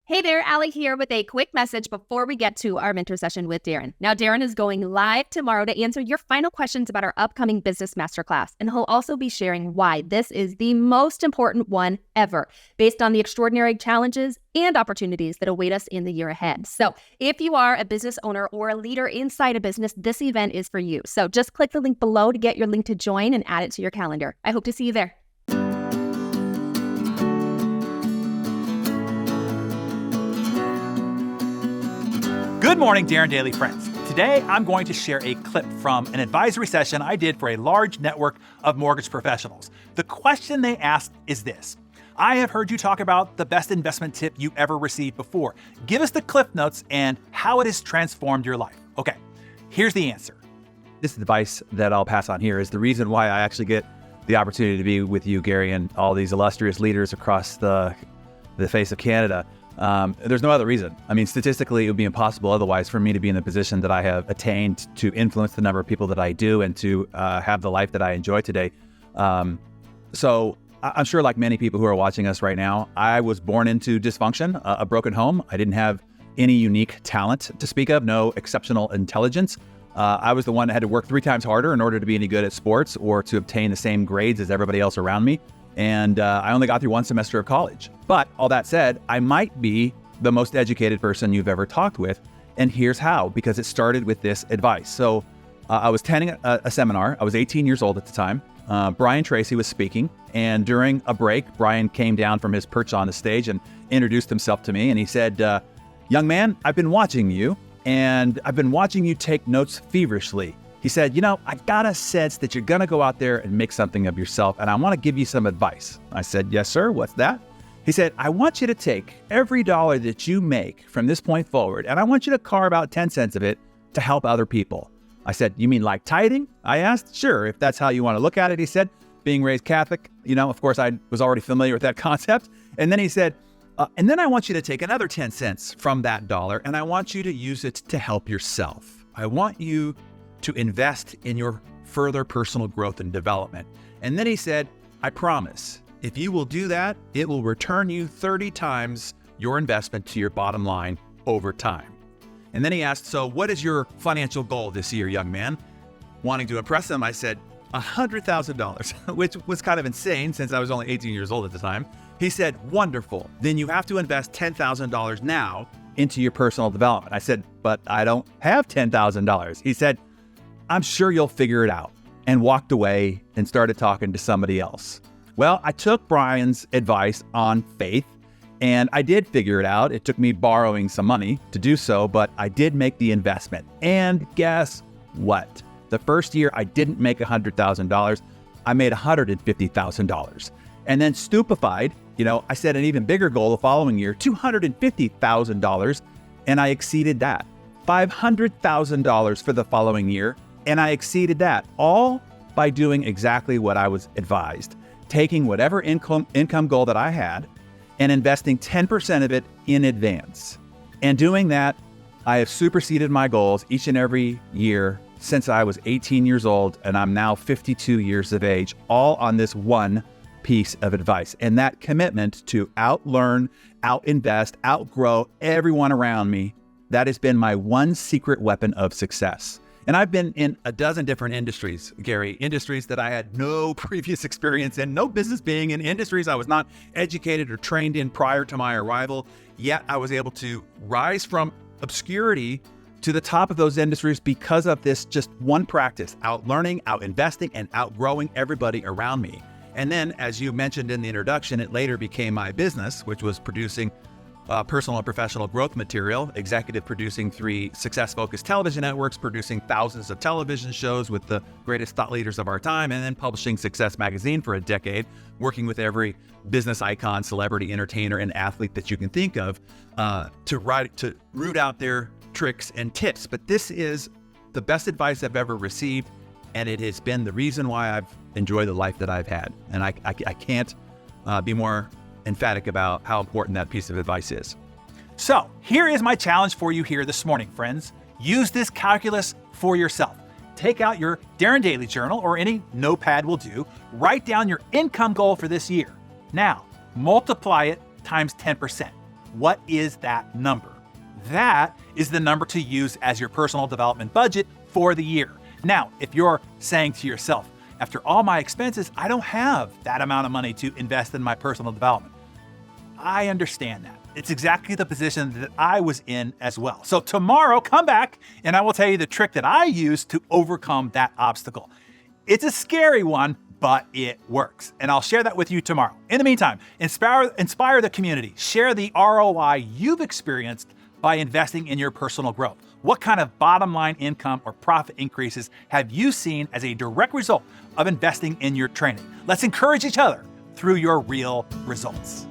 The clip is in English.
Hey there, Allie here with a quick message before we get to our mentor session with Darren. Now, Darren is going live tomorrow to answer your final questions about our upcoming business masterclass, and he'll also be sharing why this is the most important one ever, based on the extraordinary challenges and opportunities that await us in the year ahead. So if you are a business owner or a leader inside a business, this event is for you. So just click the link below to get your link to join and add it to your calendar. I hope to see you there. Good morning, DarrenDaily friends. Today, I'm going to share a clip from an advisory session I did for a large network of mortgage professionals. The question they asked is this: I have heard you talk about the best investment tip you ever received before. Give us the cliff notes and how it has transformed your life. Okay, here's the answer. This advice that I'll pass on here is the reason why I actually get the opportunity to be with you, Gary, and all these illustrious leaders across the face of Canada. There's no other reason. I mean, statistically, it would be impossible otherwise for me to be in the position that I have attained to influence the number of people that I do and to have the life that I enjoy today. So I'm sure, like many people who are watching us right now, I was born into dysfunction, a broken home. I didn't have any unique talent to speak of, no exceptional intelligence. I was the one that had to work 3 times harder in order to be any good at sports or to obtain the same grades as everybody else around me. And I only got through 1 semester of college. But all that said, I might be the most educated person you've ever talked with. And here's how, because it started with this advice. So I was attending a seminar. I was 18 years old at the time. Brian Tracy was speaking. And during a break, Brian came down from his perch on the stage and introduced himself to me. And he said, young man, I've been watching you, and I've been watching you take notes feverishly. He said, I got a sense that you're going to go out there and make something of yourself, and I want to give you some advice. I said, yes, sir. What's that? He said, I want you to take every dollar that you make from this point forward, and I want you to carve out 10 cents of it to help other people. I said, you mean like tithing? I asked. Sure, if that's how you want to look at it, he said. Being raised Catholic, of course, I was already familiar with that concept. And then he said, and then I want you to take another 10 cents from that dollar, and I want you to use it to help yourself. I want you to invest in your further personal growth and development. And then he said, I promise, if you will do that, it will return you 30 times your investment to your bottom line over time. And then he asked, so what is your financial goal this year, young man? Wanting to impress him, I said, $100,000, which was kind of insane since I was only 18 years old at the time. He said, wonderful. Then you have to invest $10,000 now into your personal development. I said, but I don't have $10,000. He said, I'm sure you'll figure it out, and walked away and started talking to somebody else. Well, I took Brian's advice on faith, and I did figure it out. It took me borrowing some money to do so, but I did make the investment. And guess what? The first year I didn't make $100,000. I made $150,000. And then stupefied, I set an even bigger goal the following year, $250,000, and I exceeded that. $500,000 for the following year, and I exceeded that, all by doing exactly what I was advised, taking whatever income goal that I had and investing 10% of it in advance. And doing that, I have superseded my goals each and every year since I was 18 years old, and I'm now 52 years of age, all on this one piece of advice. And that commitment to outlearn, outinvest, outgrow everyone around me, that has been my one secret weapon of success. And I've been in a dozen different industries, Gary, industries that I had no previous experience in, no business being in, industries I was not educated or trained in prior to my arrival. Yet I was able to rise from obscurity to the top of those industries because of this just one practice: outlearning, outinvesting, and outgrowing everybody around me. And then, as you mentioned in the introduction, it later became my business, which was producing personal and professional growth material, executive producing 3 success-focused television networks, producing thousands of television shows with the greatest thought leaders of our time, and then publishing Success Magazine for a decade, working with every business icon, celebrity, entertainer, and athlete that you can think of to root out their tricks and tips. But this is the best advice I've ever received, and it has been the reason why I've enjoyed the life that I've had. And I can't be more emphatic about how important that piece of advice is. So here is my challenge for you here this morning, friends. Use this calculus for yourself. Take out your DarrenDaily journal or any notepad will do. Write down your income goal for this year. Now, multiply it times 10%. What is that number? That is the number to use as your personal development budget for the year. Now, if you're saying to yourself, after all my expenses, I don't have that amount of money to invest in my personal development, I understand that. It's exactly the position that I was in as well. So tomorrow, come back and I will tell you the trick that I use to overcome that obstacle. It's a scary one, but it works. And I'll share that with you tomorrow. In the meantime, inspire the community. Share the ROI you've experienced by investing in your personal growth. What kind of bottom line income or profit increases have you seen as a direct result of investing in your training? Let's encourage each other through your real results.